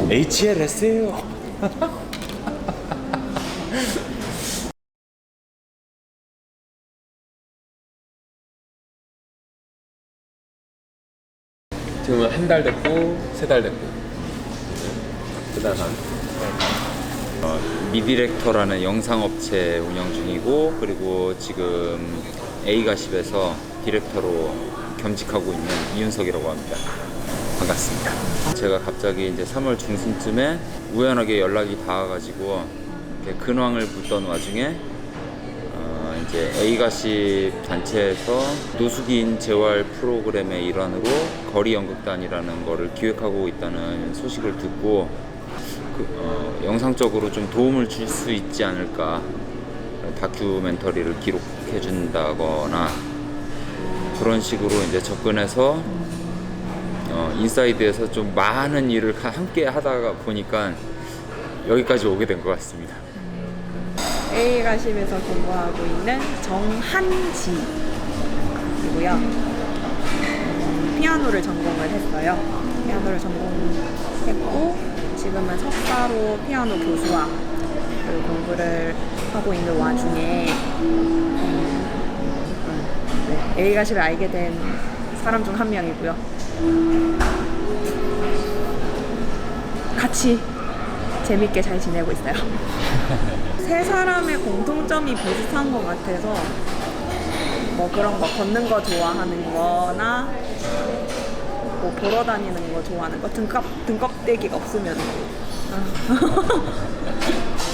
HLS예요. 지금은 한 달 됐고 3달 됐고 그다음 미디렉터라는 영상업체 운영 중이고, 그리고 지금 A가십에서 디렉터로 겸직하고 있는 이윤석이라고 합니다. 반갑습니다. 제가 갑자기 이제 3월 중순쯤에 우연하게 연락이 닿아가지고 이렇게 근황을 묻던 와중에 이제 A가십 단체에서 노숙인 재활 프로그램의 일환으로 거리 연극단이라는 거를 기획하고 있다는 소식을 듣고 영상적으로 좀 도움을 줄 수 있지 않을까, 다큐멘터리를 기록해 준다거나 그런 식으로 이제 접근해서 인사이드에서 좀 많은 일을 함께 하다가 보니까 여기까지 오게 된 것 같습니다. A가십에서 공부하고 있는 정한지이고요. 피아노를 전공을 했어요. 피아노를 전공했고 지금은 석사로 피아노 교수와 공부를 하고 있는 와중에 A가십을 알게 된 사람 중 한 명이고요. 같이 재밌게 잘 지내고 있어요. 세 사람의 공통점이 비슷한 것 같아서 뭐 그런 거 걷는 거 좋아하는 거나 뭐 보러 다니는 거 좋아하는 거, 등껍데기가 없으면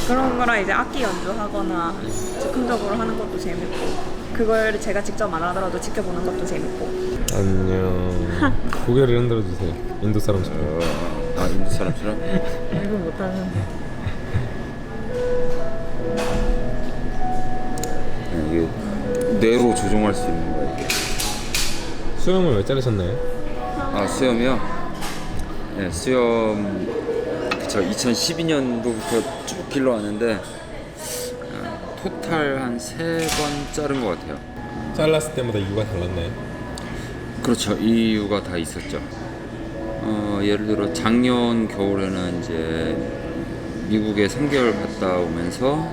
그런 거랑 이제 악기 연주하거나 즉흥적으로 하는 것도 재밌고, 그걸 제가 직접 안 하더라도 지켜보는 것도 재밌고. 안녕. 고개를 흔들어 주세요. 인도 사람처럼. 인도 사람처럼? 이거 못하는데. 이게 뇌로 조종할 수 있는 거야 이게. 수염을 왜 자르셨나요? 수염이요? 네, 수염 그쵸, 2012년도부터 쭉 길러왔는데 토탈 한 3번 자른 것 같아요. 잘랐을 때마다 이유가 달랐나요? 그렇죠, 이유가 다 있었죠. 예를 들어 작년 겨울에는 이제 미국에 3개월 갔다 오면서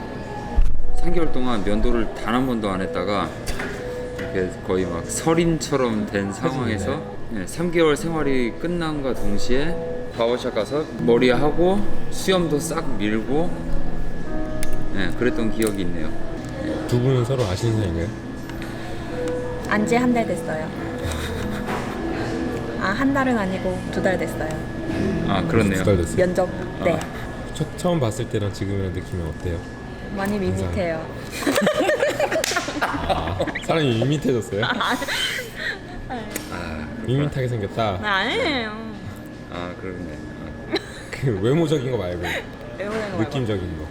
3개월 동안 면도를 단 한 번도 안 했다가 이렇게 거의 막 설인처럼 된 상황에서 3개월 생활이 끝난과 동시에 바버샵 가서 머리하고 수염도 싹 밀고 그랬던 기억이 있네요. 두 분은 서로 아시는 사이인가요? 안지 한 달 됐어요. 한 달은 아니고 2달 됐어요. 그렇네요. 2달 됐어요. 면접 때. 처음 봤을 때랑 지금이랑 느낌이 어때요? 많이 밋밋해요. 사람이 밋밋해졌어요? 밋밋하게 생겼다. 아니에요. 그러네. 그 외모적인 거 말고 외모적인 거 느낌적인 거.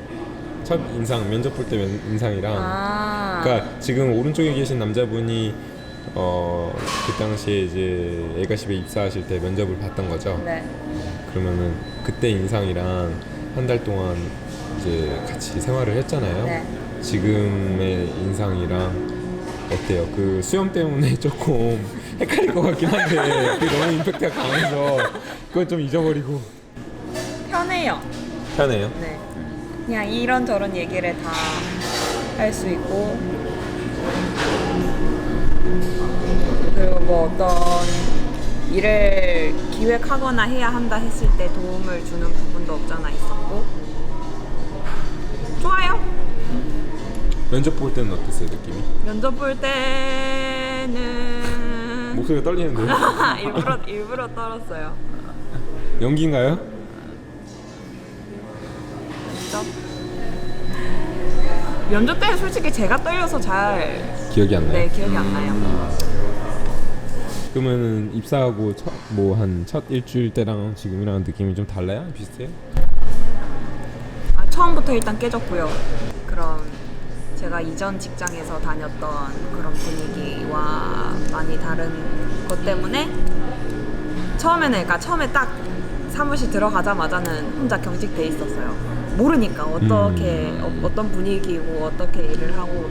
첫 인상, 면접 볼 때 인상이랑 그러니까 지금 오른쪽에 계신 남자분이 그 당시에 이제 A가십에 입사하실 때 면접을 봤던 거죠? 네. 그러면은 그때 인상이랑 한 달 동안 이제 같이 생활을 했잖아요. 네. 지금의 인상이랑 어때요? 그 수염 때문에 조금 헷갈릴 것 같긴 한데 그게 너무 임팩트가 강해서 그건 좀 잊어버리고. 편해요. 편해요? 네. 그냥 이런저런 얘기를 다 할 수 있고, 그리고 뭐 어떤 일을 기획하거나 해야 한다 했을 때 도움을 주는 부분도 없잖아 있었고. 좋아요. 면접 볼 때는 어땠어요, 느낌이? 면접 볼 때는 목소리가 떨리는데요? 일부러 떨었어요. 연기인가요? 면접 때는 솔직히 제가 떨려서 잘 기억이 안 나요? 네, 기억이 안 나요. 그러면은 입사하고 첫 일주일 때랑 지금이랑 느낌이 좀 달라요? 비슷해요? 처음부터 일단 깨졌고요. 그럼 제가 이전 직장에서 다녔던 그런 분위기와 많이 다른 것 때문에 처음에 딱 사무실 들어가자마자는 혼자 경직돼 있었어요. 모르니까 어떻게 어떤 분위기고 어떻게 일을 하고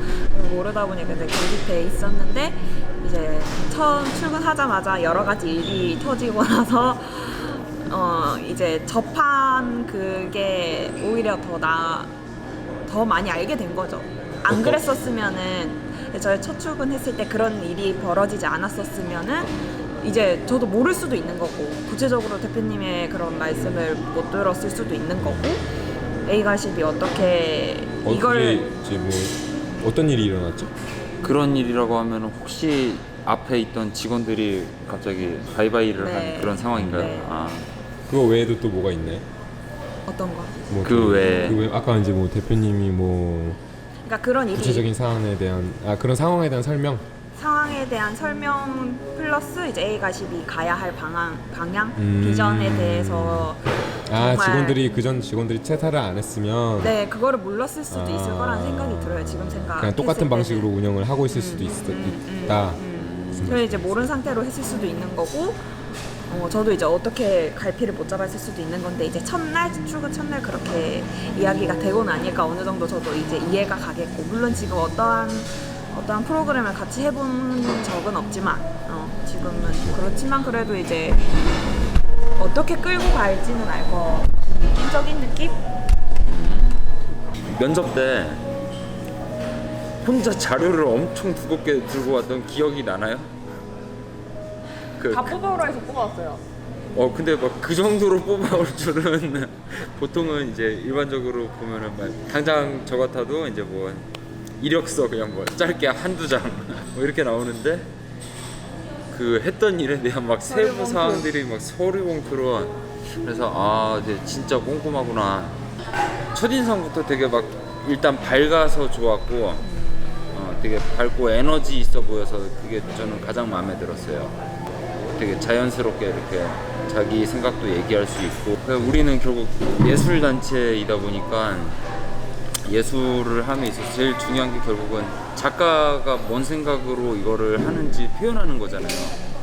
모르다 보니까 이제 경직돼 있었는데, 이제 처음 출근하자마자 여러 가지 일이 터지고 나서 이제 접한 그게 오히려 더 많이 알게 된 거죠. 안 그랬었으면은 저희 첫 출근했을 때 그런 일이 벌어지지 않았었으면은 이제 저도 모를 수도 있는 거고 구체적으로 대표님의 그런 말씀을 못 들었을 수도 있는 거고 A가십이 어떻게 이걸 이제 뭐 어떤 일이 일어났죠? 그런 일이라고 하면 혹시 앞에 있던 직원들이 갑자기 바이바이를 네. 한 그런 상황인가요? 네. 아, 그거 외에도 또 뭐가 있나요? 어떤 거? 뭐 그 외에. 아까 이제 뭐 대표님이 뭐 그러니까 그런 일이 구체적인 상황에 대한 그런 상황에 대한 설명. 상황에 대한 설명 플러스 이제 A가십이 가야 할 방향 비전에 대해서 정말 직원들이 그전 직원들이 채사를 안 했으면 네 그거를 몰랐을 수도 있을 거라는 생각이 들어요. 지금 생각 그냥 똑같은 방식으로 운영을 하고 있을 수도 있다. 그래서 이제 모르는 상태로 했을 수도 있는 거고 저도 이제 어떻게 갈피를 못 잡았을 수도 있는 건데 이제 출근 첫날 그렇게 이야기가 되고 나니까 어느 정도 저도 이제 이해가 가겠고 물론 지금 어떠한 프로그램을 같이 해본 적은 없지만 지금은 그렇지만 그래도 이제 어떻게 끌고 갈지는 알 거 느낌적인 느낌? 면접 때 혼자 자료를 엄청 두껍게 들고 왔던 기억이 나나요? 다 뽑아오라 해서 뽑아왔어요. 근데 막 그 정도로 뽑아올 줄은 보통은 이제 일반적으로 보면은 막 당장 저 같아도 이제 뭐 이력서 그냥 뭐 짧게 한두 장 뭐 이렇게 나오는데 그 했던 일에 대한 막 세부 사항들이 막 서류 봉투로 그래서 이제 진짜 꼼꼼하구나. 첫인상부터 되게 막 일단 밝아서 좋았고 되게 밝고 에너지 있어 보여서 그게 저는 가장 마음에 들었어요. 되게 자연스럽게 이렇게 자기 생각도 얘기할 수 있고 우리는 결국 예술단체이다 보니까 예술을 함에 있어서 제일 중요한 게 결국은 작가가 뭔 생각으로 이거를 하는지 표현하는 거잖아요.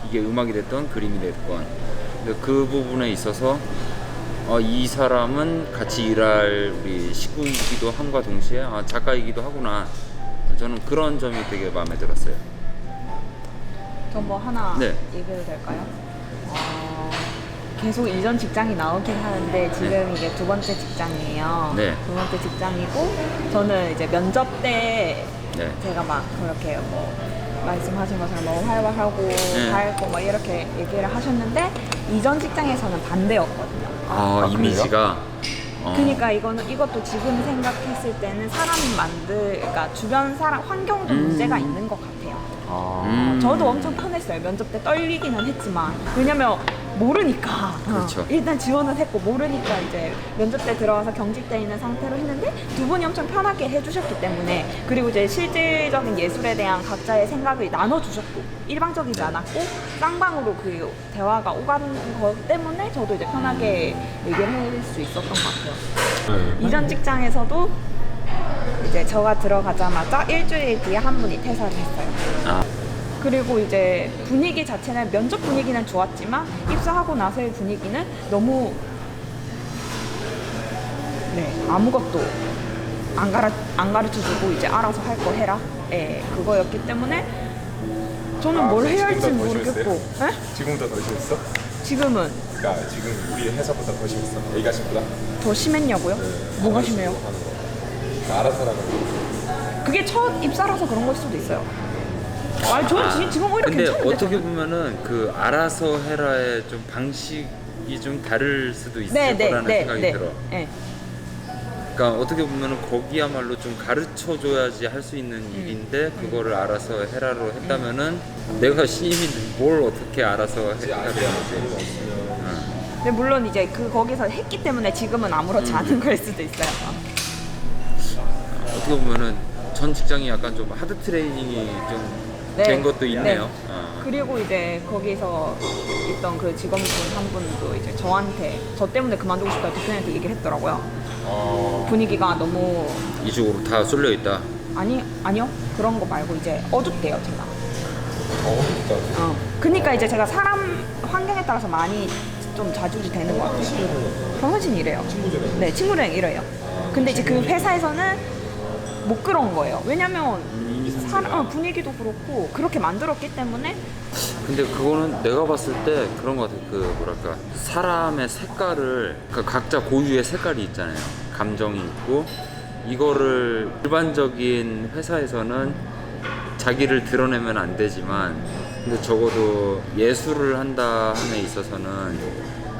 이게 음악이 됐던 그림이 됐건 근데 그 부분에 있어서 이 사람은 같이 일할 우리 식구이기도 함과 동시에 작가이기도 하구나. 저는 그런 점이 되게 마음에 들었어요. 저 뭐 하나 네. 얘기해도 될까요? 계속 이전 직장이 나오긴 하는데 지금 이게 두 번째 직장이에요. 네. 두 번째 직장이고 저는 이제 면접 때 네. 제가 막 그렇게 뭐 말씀하신 것처럼 뭐 활발하고 밝고 막 이렇게 얘기를 하셨는데 이전 직장에서는 반대였거든요. 이미지가 그러니까 이것도 지금 생각했을 때는 그러니까 주변 사람 환경도 문제가 있는 것 같아요. 저도 엄청 편했어요. 면접 때 떨리기는 했지만 왜냐면 모르니까 그렇죠. 일단 지원은 했고 모르니까 이제 면접 때 들어와서 경직돼 있는 상태로 했는데 두 분이 엄청 편하게 해주셨기 때문에 그리고 이제 실질적인 예술에 대한 각자의 생각을 나눠주셨고 일방적이지 않았고 쌍방으로 그 대화가 오가는 것 때문에 저도 이제 편하게 얘기를 할 수 있었던 것 같아요. 이전 직장에서도 이제 저가 들어가자마자 일주일 뒤에 한 분이 퇴사를 했어요. 그리고 이제 분위기 자체는 면접 분위기는 좋았지만 입사하고 나서의 분위기는 너무 아무것도 안 가르쳐주고 이제 알아서 할 거 해라 그거였기 때문에 저는 뭘 해야 할지 모르겠고 지금보다 더 심했어? 지금은 그러니까 지금 우리 회사보다 더 심했어? A가십보다? 더 심했냐고요? 뭐가 심해요? 알아서 하라는 거. 그게 첫 입사라서 그런 걸 수도 있어요. 저는 지금 오히려 근데 괜찮은데 어떻게 보면은 그 알아서 해라의 좀 방식이 좀 다를 수도 있을 거라는 생각이 들어. 네. 그러니까 어떻게 보면은 거기야말로 좀 가르쳐줘야지 할 수 있는 일인데 그거를 알아서 해라로 했다면은 내가 신입인데 뭘 어떻게 알아서 해라로 하지? 근데 물론 이제 거기서 했기 때문에 지금은 아무렇지 않은 걸 수도 있어요. 어떻게 보면은 전 직장이 약간 좀 하드 트레이닝이 좀 된 것도 있네요. 그리고 이제 거기서 있던 그 직원분 한 분도 이제 저 때문에 그만두고 싶다 대표님한테 얘기를 했더라고요. 분위기가 너무 이쪽으로 다 쏠려 있다. 아니요 그런 거 말고 이제 어둡대요 제가. 진짜. 그러니까 이제 제가 사람 환경에 따라서 많이 좀 좌지우지 되는 것 같아요. 평소진 이래요. 네 친구들이랑 이래요. 근데 이제 그 회사에서는 못 그런 거예요. 왜냐면 분위기도 그렇고 그렇게 만들었기 때문에. 근데 그거는 내가 봤을 때 그런 것 같아. 그 뭐랄까 사람의 색깔을 그러니까 각자 고유의 색깔이 있잖아요. 감정이 있고 이거를 일반적인 회사에서는 자기를 드러내면 안 되지만 근데 적어도 예술을 한다 함에 있어서는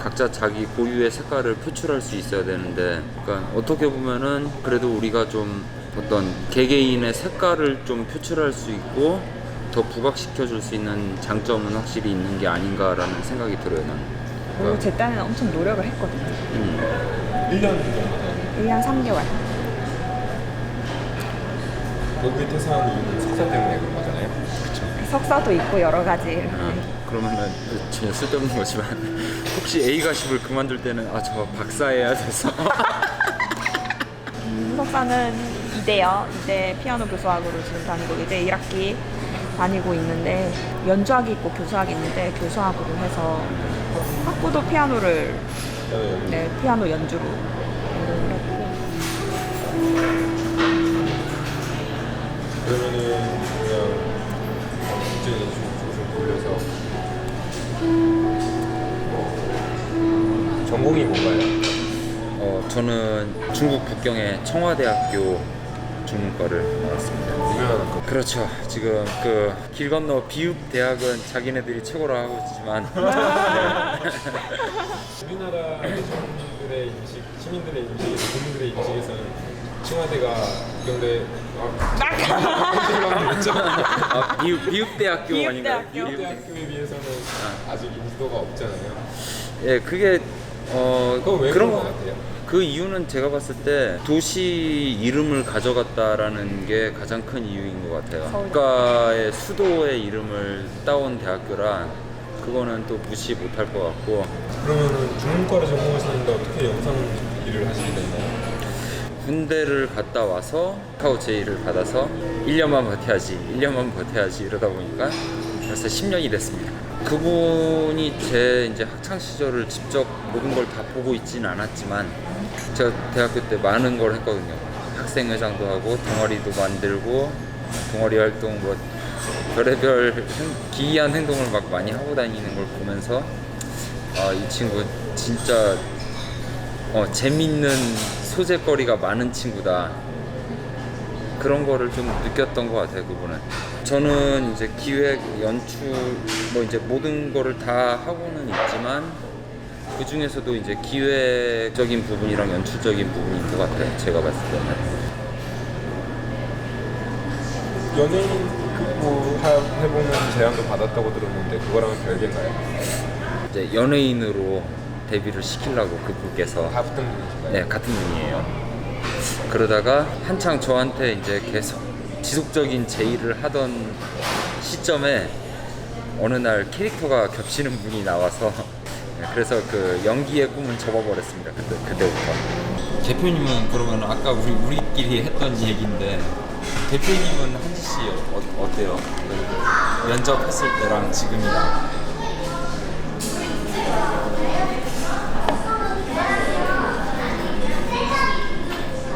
각자 자기 고유의 색깔을 표출할 수 있어야 되는데 그러니까 어떻게 보면은 그래도 우리가 좀 어떤 개개인의 색깔을 좀 표출할 수 있고 더 부각시켜 줄 수 있는 장점은 확실히 있는 게 아닌가라는 생각이 들어요. 나는. 그리고 제 딴에는 엄청 노력을 했거든요. 1년 정도 1년 3개월. 거기에 퇴사한 이유는 석사 때문에 그런 거잖아요. 그렇죠. 석사도 있고 여러 가지. 그러면은 전혀 쓸데없는 거지만 혹시 A가십을 그만둘 때는 아 저 박사해야 돼서 석사는 이대요. 이대 피아노 교수학으로 지금 다니고 이제 1학기 다니고 있는데 연주학이 있고 교수학이 있는데 교수학으로 해서 학부도 피아노를 네, 피아노 연주로 했고. 그러면은 그냥 이제 좀 돌려서 전공이 뭔가요? 저는 중국 북경의 청와대학교 중문과를 나왔습니다. 유명한 거. 그렇죠. 지금 그 길 건너 비읍 대학은 자기네들이 최고로 하고 있지만 우리나라 대중들의 인식, 시민들의 인식에서 국민들의 인식에서는 청와대가 북경대 비읍 대학교 비읍 아닌가요? 대학교. 비읍 대학교에 비해서는 아직 인지도가 없잖아요. 예, 그게 그건 왜 그런 것 같아요? 그 이유는 제가 봤을 때 도시 이름을 가져갔다라는 게 가장 큰 이유인 것 같아요. 서울. 국가의 수도의 이름을 따온 대학교라 그거는 또 무시 못할 것 같고. 그러면은 중문과를 전공하시는데 어떻게 영상 일을 하시게 됐나요? 군대를 갔다 와서 카카오 제의를 받아서 1년만 버텨야지 이러다 보니까 벌써 10년이 됐습니다. 그분이 제 이제 학창 시절을 직접 모든 걸 다 보고 있지는 않았지만 제가 대학교 때 많은 걸 했거든요. 학생회장도 하고 동아리도 만들고 동아리 활동 뭐 별의별 기이한 행동을 막 많이 하고 다니는 걸 보면서 아, 이 친구 진짜 재밌는 소재거리가 많은 친구다. 그런 거를 좀 느꼈던 것 같아요, 그분은. 저는 이제 기획, 연출, 뭐 이제 모든 거를 다 하고는 있지만 그 중에서도 이제 기획적인 부분이랑 연출적인 부분인 것 같아요, 제가 봤을 때는. 연예인 뭐 해보는 제안도 받았다고 들었는데 그거랑은 별개인가요? 이제 연예인으로 데뷔를 시키려고 그분께서 같은 분이신가요? 네, 같은 분이에요. 그러다가 한창 저한테 이제 계속 지속적인 제의를 하던 시점에 어느 날 캐릭터가 겹치는 분이 나와서 그래서 그 연기의 꿈은 접어버렸습니다. 그때부터. 대표님은 그러면 아까 우리끼리 했던 얘기인데 대표님은 한지 씨 어때요? 면접했을 때랑 지금이랑.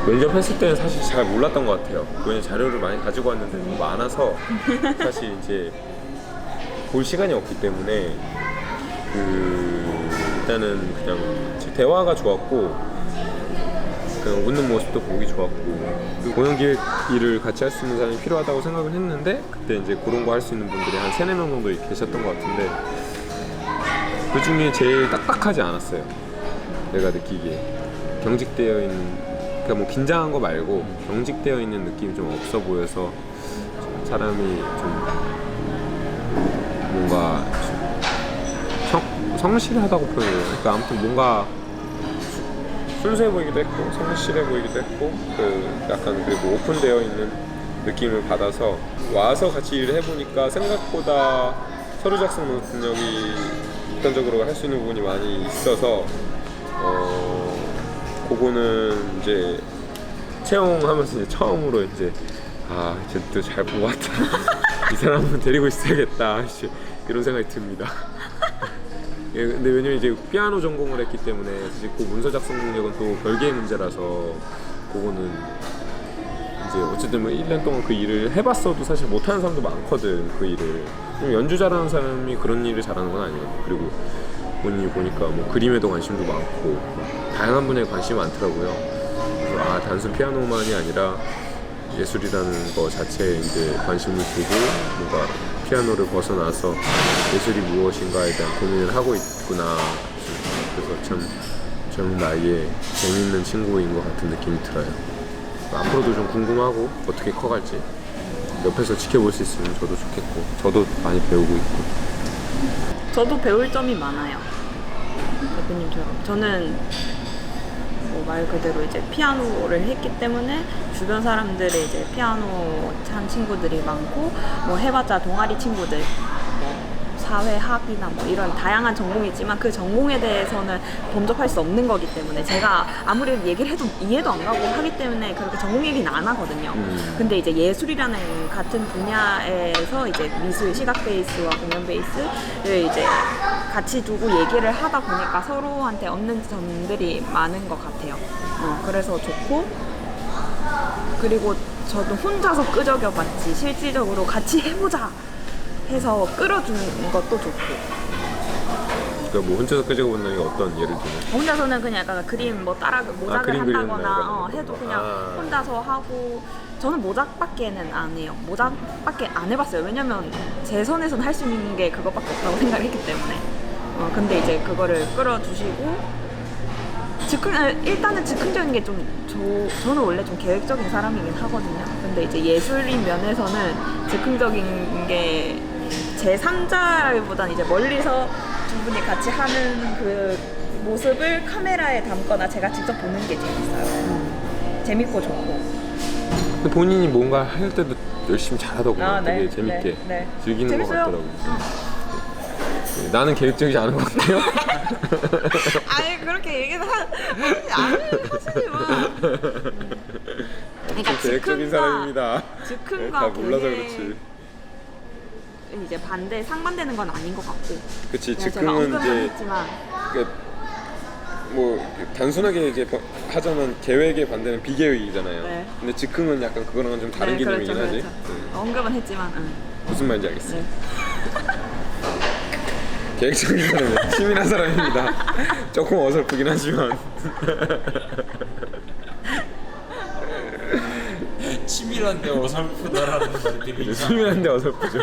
면접했을 때는 사실 잘 몰랐던 것 같아요. 왜냐면 자료를 많이 가지고 왔는데 너무 많아서 사실 이제 볼 시간이 없기 때문에 일단은 그냥 대화가 좋았고 그냥 웃는 모습도 보기 좋았고 공연기획 일을 같이 할 수 있는 사람이 필요하다고 생각을 했는데 그때 이제 그런 거 할 수 있는 분들이 한 3-4명 정도 계셨던 것 같은데 그 중에 제일 딱딱하지 않았어요. 내가 느끼기에 경직되어 있는 그러니까 뭐 긴장한 거 말고 경직되어 있는 느낌이 좀 없어 보여서 사람이 좀 뭔가 좀 성실하다고 표현해요. 그러니까 아무튼 뭔가 순수해 보이기도 했고 성실해 보이기도 했고 그 약간 그리고 오픈되어 있는 느낌을 받아서 와서 같이 일을 해보니까 생각보다 서류 작성 능력이 입단적으로 할 수 있는 부분이 많이 있어서 그거는 이제 채용하면서 이제 처음으로 이제 쟤도 잘 본 것 같다. 이 사람은 데리고 있어야겠다. 이런 생각이 듭니다. 예, 근데 왜냐면 이제 피아노 전공을 했기 때문에 사실 그 문서 작성 능력은 또 별개의 문제라서 그거는 이제 어쨌든 뭐 1년 동안 그 일을 해봤어도 사실 못하는 사람도 많거든. 그 일을 연주 잘하는 사람이 그런 일을 잘하는 건 아니거든. 그리고 본인이 보니까 뭐 그림에도 관심도 많고 다양한 분야에 관심이 많더라고요. 그래서 단순 피아노만이 아니라 예술이라는 거 자체에 이제 관심을 두고 뭔가 피아노를 벗어나서 예술이 무엇인가에 대한 고민을 하고 있구나. 그래서 참 젊은 나이에 재밌는 친구인 것 같은 느낌이 들어요. 앞으로도 좀 궁금하고 어떻게 커갈지 옆에서 지켜볼 수 있으면 저도 좋겠고 저도 많이 배우고 있고. 저도 배울 점이 많아요. 대표님처럼 저는 뭐 말 그대로 이제 피아노를 했기 때문에 주변 사람들이 이제 피아노 한 친구들이 많고 뭐 해봤자 동아리 친구들 뭐 사회학이나 뭐 이런 다양한 전공이지만 그 전공에 대해서는 범접할 수 없는 거기 때문에 제가 아무리 얘기를 해도 이해도 안 가고 하기 때문에 그렇게 전공 얘기는 안 하거든요. 근데 이제 예술이라는 같은 분야에서 이제 미술, 시각 베이스와 공연 베이스를 이제 같이 두고 얘기를 하다 보니까 서로한테 얻는 점들이 많은 것 같아요. 그래서 좋고 그리고 저도 혼자서 끄적여 봤지 실질적으로 같이 해보자 해서 끌어주는 것도 좋고. 그러니까 뭐 혼자서 끄적여 본다는 게 어떤 예를 들면? 혼자서는 그냥 약간 그림 뭐 따라 모작을 그림 한다거나 그리는 해도 그냥 혼자서 하고 저는 모작밖에는 안 해요. 모작밖에 안 해봤어요. 왜냐면 제 선에서는 할 수 있는 게 그것밖에 없다고 생각을 했기 때문에. 근데 이제 그거를 끌어주시고 일단은 즉흥적인 게 저는 원래 좀 계획적인 사람이긴 하거든요. 근데 이제 예술인 면에서는 즉흥적인 게 제 3자라기보다는 이제 멀리서 두 분이 같이 하는 그 모습을 카메라에 담거나 제가 직접 보는 게 재밌어요. 재밌고 좋고. 근데 본인이 뭔가 할 때도 열심히 잘하더구나. 되게 재밌게 즐기는 재밌어요. 것 같더라고요. 나는 계획적이지 않은 것 같아요. 아니 그렇게 얘기는 하시지 마. 그러니까 계획적인 사람입니다. 즉흥과 다 몰라서 그렇지. 이제 상반되는 건 아닌 것 같고. 그치, 제가 즉흥은 언급은 이제 했지만 뭐 단순하게 이제 하자면 계획에 반대는 비계획이잖아요. 네. 근데 즉흥은 약간 그거랑은 좀 다른 개념이긴 하지. 그렇죠. 언급은 했지만 무슨 말인지 알겠어. 네. 계획적인 사람은 치밀한 사람입니다. 조금 어설프긴 하지만. 치밀한데 어설프다라는 말이 되게 이상해. 치밀한데 어설프죠.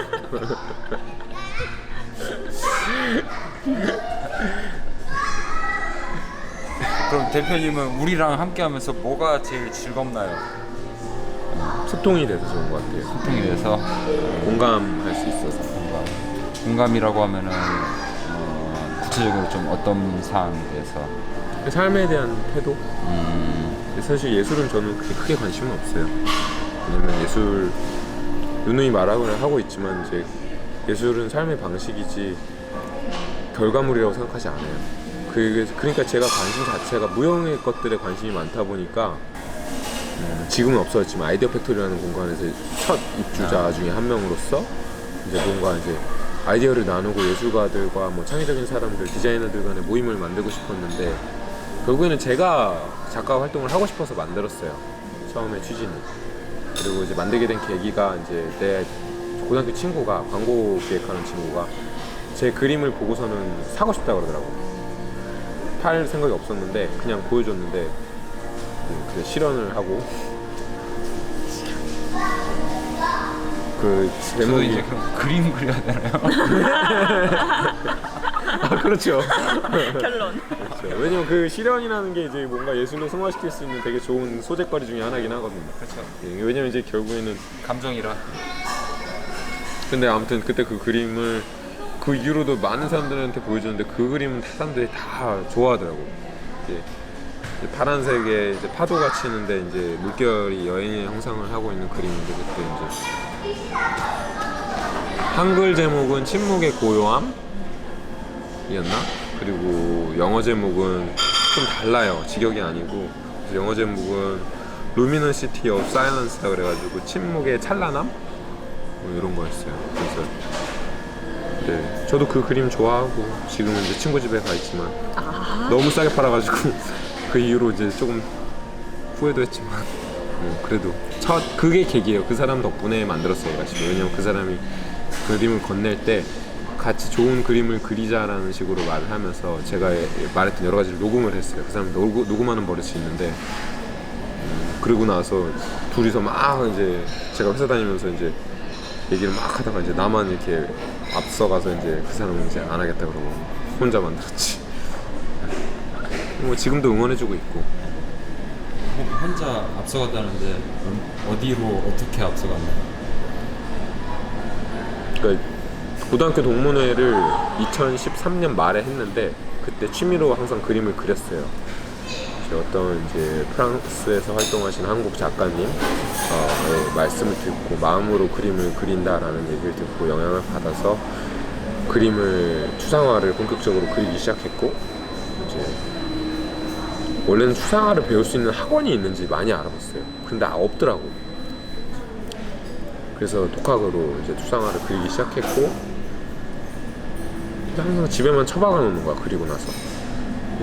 그럼 대표님은 우리랑 함께하면서 뭐가 제일 즐겁나요? 소통이 돼서 좋은 것 같아요. 소통이 돼서 공감할 수 있어서. 공감이라고 하면은 구체적으로 좀 어떤 사항에서? 삶에 대한 태도? 사실 예술은 저는 그렇게 크게 관심은 없어요. 왜냐면 예술 누누이 말을 하고 있지만 이제 예술은 삶의 방식이지 결과물이라고 생각하지 않아요. 그러니까 제가 관심 자체가 무형의 것들에 관심이 많다 보니까 지금은 없어졌지만 아이디어 팩토리라는 공간에서 첫 입주자 중에 한 명으로서 이제 뭔가 이제 아이디어를 나누고 예술가들과 뭐 창의적인 사람들, 디자이너들 간의 모임을 만들고 싶었는데 결국에는 제가 작가 활동을 하고 싶어서 만들었어요. 처음에 취지는. 그리고 이제 만들게 된 계기가 이제 내 고등학교 친구가 광고 기획하는 친구가 제 그림을 보고서는 사고 싶다 그러더라고. 팔 생각이 없었는데 그냥 보여줬는데 그냥 실현을 하고 그 제목이 이제 그럼 그림 그려야 되나요? 그렇죠. 결론. 그렇죠. 왜냐면 그 실현이라는 게 이제 뭔가 예술로 승화시킬 수 있는 되게 좋은 소재거리 중에 하나긴 하거든요. 그렇죠. 왜냐면 이제 결국에는 감정이라. 근데 아무튼 그때 그 그림을 그 이후로도 많은 사람들한테 보여줬는데 그 그림은 사람들이 다 좋아하더라고. 이제 파란색에 이제 파도가 치는데 이제 물결이 여행의 형상을 하고 있는 그림인데 그때 이제 한글 제목은 침묵의 고요함이었나? 그리고 영어 제목은 좀 달라요. 직역이 아니고 그래서 영어 제목은 Luminosity of Silence라 그래가지고 침묵의 찬란함? 뭐 이런 거였어요. 그래서 네, 저도 그 그림 좋아하고 지금은 이제 친구 집에 가 있지만 너무 싸게 팔아가지고 그 이후로 이제 조금 후회도 했지만 그래도 그게 계기예요. 그 사람 덕분에 만들었어요. 왜냐면 그 사람이 그림을 건넬 때 같이 좋은 그림을 그리자라는 식으로 말을 하면서 제가 말했던 여러 가지를 녹음을 했어요. 그 사람 녹음하는 버릇이 있는데 그러고 나서 둘이서 막 이제 제가 회사 다니면서 이제 얘기를 막 하다가 이제 나만 이렇게 앞서가서 이제 그 사람은 이제 안 하겠다 그러고 혼자 만들었지. 뭐 지금도 응원해주고 있고. 혼자 앞서갔다는데 어디로 어떻게 앞서갔나요? 그러니까 고등학교 동문회를 2013년 말에 했는데 그때 취미로 항상 그림을 그렸어요. 어떤 이제 프랑스에서 활동하신 한국 작가님 말씀을 듣고 마음으로 그림을 그린다라는 얘기를 듣고 영향을 받아서 그림을 추상화를 본격적으로 그리기 시작했고 이제 원래는 추상화를 배울 수 있는 학원이 있는지 많이 알아봤어요. 근데 없더라고. 그래서 독학으로 이제 추상화를 그리기 시작했고 항상 집에만 처박아 놓는 거야. 그리고 나서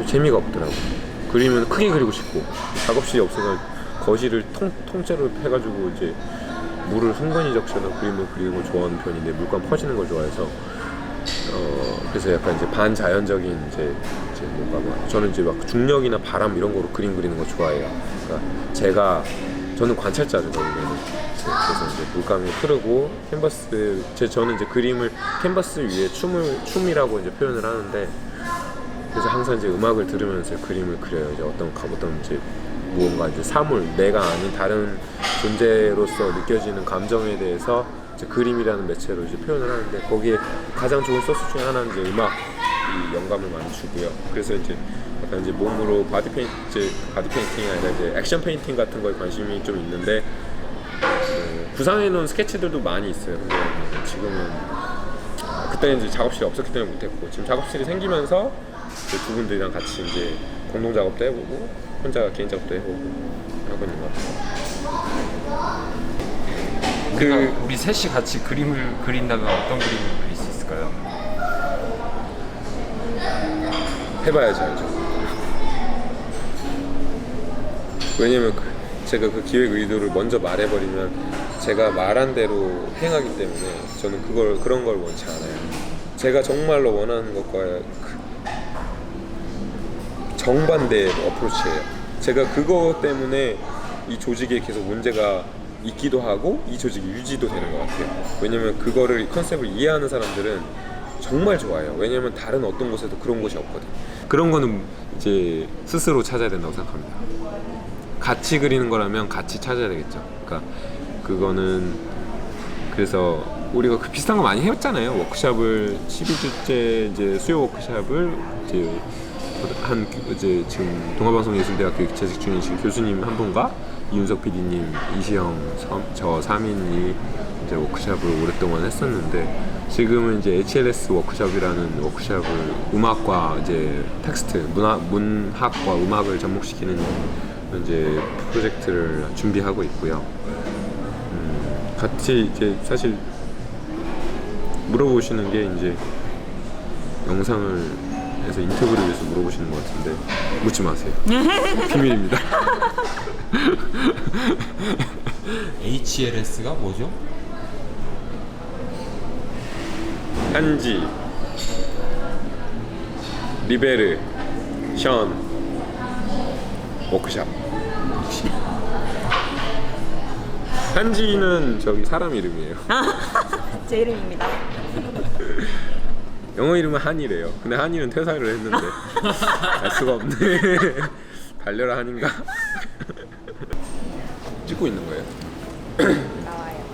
재미가 없더라고. 그림은 크게 그리고 싶고 작업실이 없으면 거실을 통째로 해가지고 이제 물을 흥건히 적셔서 그림을 그리고 좋아하는 편인데 물감 퍼지는 걸 좋아해서 그래서 약간 이제 반자연적인 이제 뭔가 막 저는 이제 막 중력이나 바람 이런 거로 그림 그리는 거 좋아해요. 그러니까 저는 관찰자죠. 그래서 이제 물감이 흐르고 저는 이제 그림을 캔버스 위에 춤이라고 이제 표현을 하는데 그래서 항상 이제 음악을 들으면서 그림을 그려요. 이제 어떤 이제 무언가 이제 사물, 내가 아닌 다른 존재로서 느껴지는 감정에 대해서 이제 그림이라는 매체로 이제 표현을 하는데 거기에 가장 좋은 소스 중에 하나는 이제 음악이 영감을 많이 주고요. 그래서 이제 약간 이제 몸으로 바디 페인팅이 아니라 이제 액션 페인팅 같은 거에 관심이 좀 있는데 구상해 놓은 스케치들도 많이 있어요. 근데 지금은 그때는 이제 작업실이 없었기 때문에 못했고 지금 작업실이 생기면서 두 분들이랑 같이 이제 공동 작업도 해보고 혼자 개인 작업도 해보고 하고 있는 것 같아요. 우리 셋이 같이 그림을 그린다면 어떤 그림을 그릴 수 있을까요? 해봐야지 알죠. 왜냐면 제가 그 기획 의도를 먼저 말해버리면 제가 말한 대로 행하기 때문에 저는 그런 걸 원치 않아요. 제가 정말로 원하는 것과 정반대의 어프로치예요. 제가 그거 때문에 이 조직에 계속 문제가 있기도 하고 이 조직이 유지도 되는 것 같아요. 왜냐면 컨셉을 이해하는 사람들은 정말 좋아해요. 왜냐면 다른 어떤 곳에도 그런 곳이 없거든. 그런 거는 이제 스스로 찾아야 된다고 생각합니다. 같이 그리는 거라면 같이 찾아야 되겠죠. 그러니까 그거는 그래서 우리가 비슷한 거 많이 해왔잖아요. 워크샵을 12주째 이제 수요 워크샵을 이제 지금 동아방송예술대학교 재직 중이신 교수님 한 분과 이윤석 PD님, 이시영, 저 3인이 이제 워크샵을 오랫동안 했었는데 지금은 이제 HLS 워크샵이라는 워크샵을 음악과 이제 텍스트, 문학과 음악을 접목시키는 이제 프로젝트를 준비하고 있고요. 같이 이제 사실 물어보시는 게 이제 영상을 해서 인터뷰를 위해서 물어보시는 것 같은데 묻지 마세요. 비밀입니다. HLS가 뭐죠? 한지, 리베르, 션, 워크샵. 한지는 저기 사람 이름이에요. 제 이름입니다. 영어 이름은 한이래요. 근데 한이는 퇴사를 했는데 알 수가 없네. 달려라 한인가? 찍고 있는 거예요? 나와요.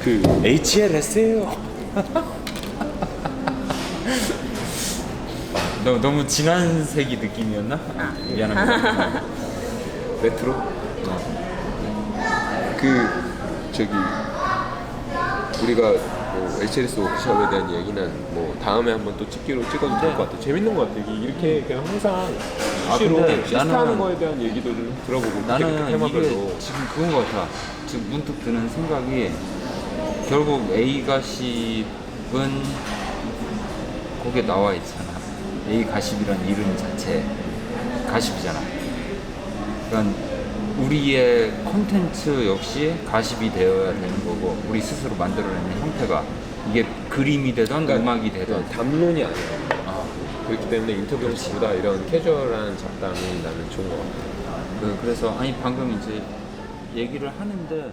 그 HLS예요. 너무 진한 색이 느낌이었나? 미안합니다. 레트로? 저기 우리가 HLS 워크숍에 대한 얘기는 뭐 다음에 한번 또 찍어도 될 것 같아요. 재밌는 것 같아요. 이렇게 그냥 항상 수시로 근데 테스트하는 거에 대한 얘기도 좀 들어보고 나는 테마별로. 이게 지금 그건 것 같아. 지금 문득 드는 생각이 결국 A 가십은 거기에 나와 있잖아. A 가십이란 이름 자체 가십이잖아. 그러니까 우리의 콘텐츠 역시 가십이 되어야 되는 거고 우리 스스로 만들어내는 형태가 이게 그림이 되든 음악이 되든 담론이 아니야. 그렇기 때문에 인터뷰 형식보다 이런 캐주얼한 잡담이 나는 좋은 것 같아. 그래서 아니 방금 이제 얘기를 하는데